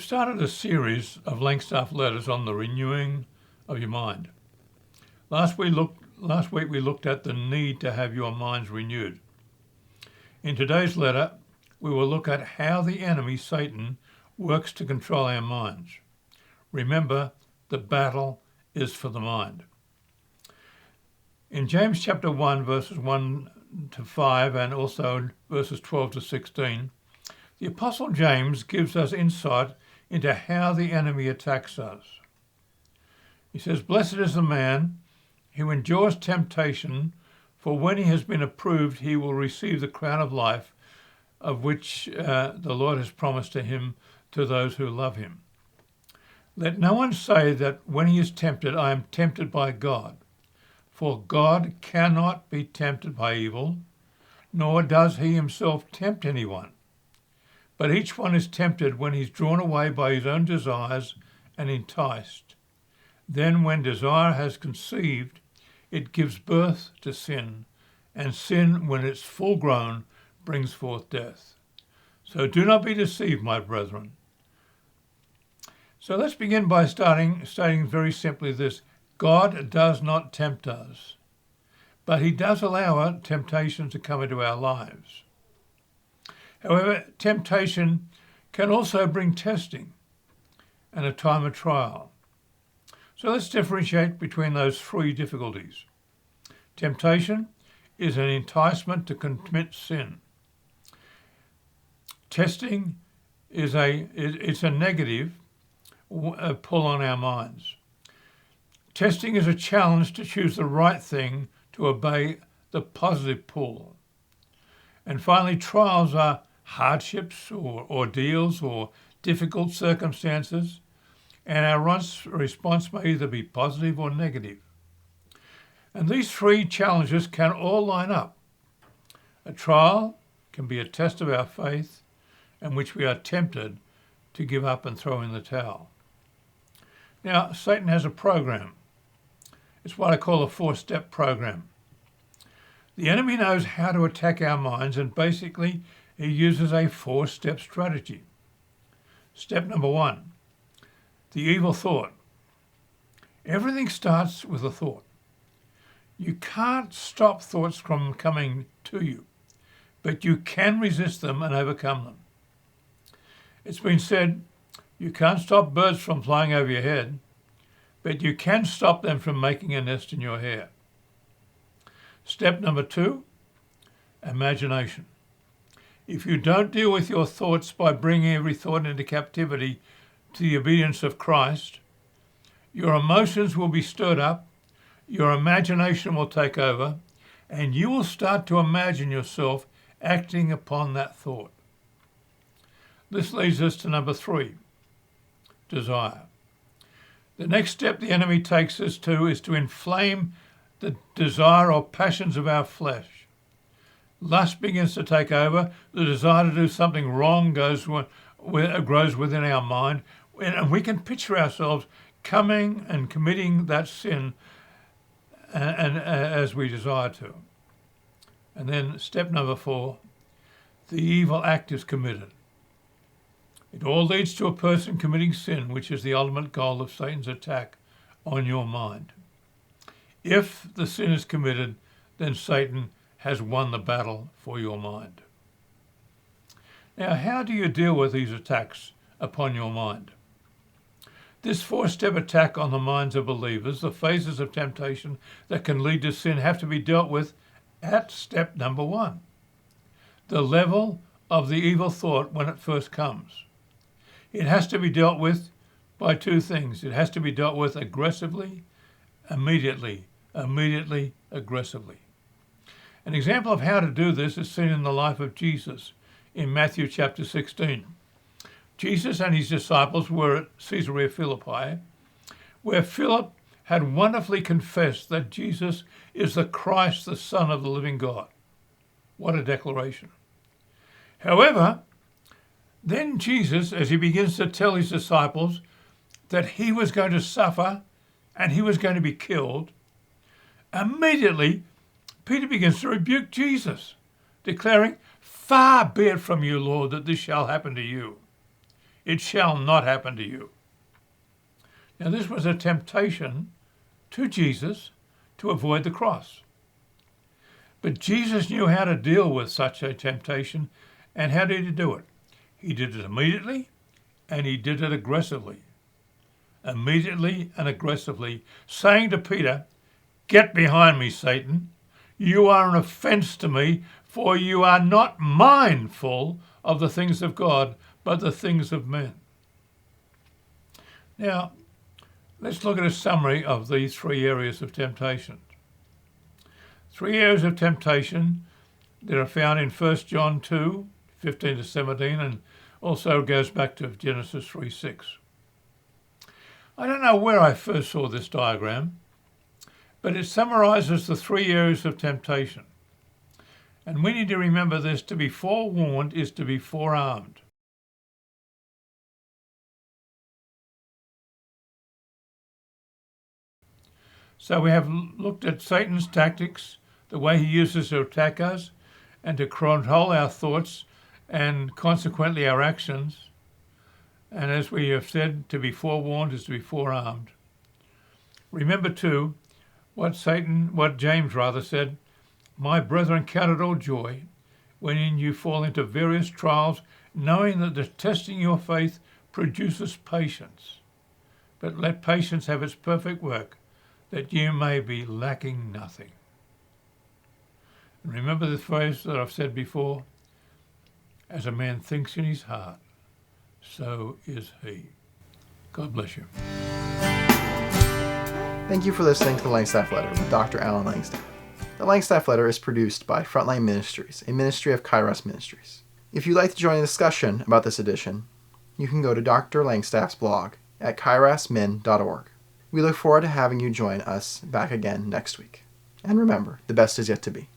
started a series of Langstaff letters on the renewing of your mind. Last week we looked at the need to have your minds renewed. In today's letter, we will look at how the enemy, Satan, works to control our minds. Remember, the battle is for the mind. In James chapter 1, verses 1 to 5, and also verses 12 to 16, the Apostle James gives us insight into how the enemy attacks us. He says, "Blessed is the man who endures temptation, for when he has been approved, he will receive the crown of life of which the Lord has promised to him, to those who love him. Let no one say that when he is tempted, I am tempted by God. For God cannot be tempted by evil, nor does he himself tempt anyone. But each one is tempted when he's drawn away by his own desires and enticed. Then when desire has conceived, it gives birth to sin, and sin, when it's full grown, brings forth death. So do not be deceived, my brethren." So let's begin by stating very simply this. God does not tempt us, but he does allow temptation to come into our lives. However, temptation can also bring testing and a time of trial. So let's differentiate between those three difficulties. Temptation is an enticement to commit sin. Testing is a negative pull on our minds. Testing is a challenge to choose the right thing, to obey the positive pull. And finally, trials are hardships or ordeals or difficult circumstances, and our response may either be positive or negative. And these three challenges can all line up. A trial can be a test of our faith in which we are tempted to give up and throw in the towel. Now, Satan has a program. It's what I call a 4-step program. The enemy knows how to attack our minds, and basically he uses a 4-step strategy. Step number 1, the evil thought. Everything starts with a thought. You can't stop thoughts from coming to you, but you can resist them and overcome them. It's been said, you can't stop birds from flying over your head, but you can stop them from making a nest in your hair. Step number 2, imagination. If you don't deal with your thoughts by bringing every thought into captivity to the obedience of Christ, your emotions will be stirred up, your imagination will take over, and you will start to imagine yourself acting upon that thought. This leads us to number 3, desire. The next step the enemy takes us to is to inflame the desire or passions of our flesh. Lust begins to take over. The desire to do something wrong grows within our mind, and we can picture ourselves coming and committing that sin and as we desire to. And then step number 4, the evil act is committed. It all leads to a person committing sin, which is the ultimate goal of Satan's attack on your mind. If the sin is committed, then Satan has won the battle for your mind. Now, how do you deal with these attacks upon your mind? This 4-step attack on the minds of believers, the phases of temptation that can lead to sin, have to be dealt with at step number 1, the level of the evil thought when it first comes. It has to be dealt with by 2 things. It has to be dealt with aggressively, immediately, aggressively. An example of how to do this is seen in the life of Jesus in Matthew chapter 16. Jesus and his disciples were at Caesarea Philippi, where Philip had wonderfully confessed that Jesus is the Christ, the Son of the living God. What a declaration. However, then Jesus, as he begins to tell his disciples that he was going to suffer and he was going to be killed, immediately Peter begins to rebuke Jesus, declaring, "Far be it from you, Lord, that this shall happen to you." It shall not happen to you. Now, this was a temptation to Jesus to avoid the cross. But Jesus knew how to deal with such a temptation, and how did he do it? He did it immediately, and he did it aggressively. Immediately and aggressively, saying to Peter, "Get behind me, Satan. You are an offense to me, for you are not mindful of the things of God, but the things of men." Now, let's look at a summary of these three areas of temptation. Three areas of temptation that are found in 1 John 2, 15 to 17, and also goes back to Genesis 3:6. I don't know where I first saw this diagram, but it summarizes the three areas of temptation. And we need to remember this: to be forewarned is to be forearmed. So we have looked at Satan's tactics, the way he uses to attack us and to control our thoughts and consequently our actions. And as we have said, to be forewarned is to be forearmed. Remember too what James said, "My brethren, count it all joy when you fall into various trials, knowing that the testing your faith produces patience. But let patience have its perfect work, that you may be lacking nothing." And remember the phrase that I've said before, "As a man thinks in his heart, so is he." God bless you. Thank you for listening to the Langstaff Letter with Dr. Alan Langstaff. The Langstaff Letter is produced by Frontline Ministries, a ministry of Kairos Ministries. If you'd like to join a discussion about this edition, you can go to Dr. Langstaff's blog at kairosmin.org. We look forward to having you join us back again next week. And remember, the best is yet to be.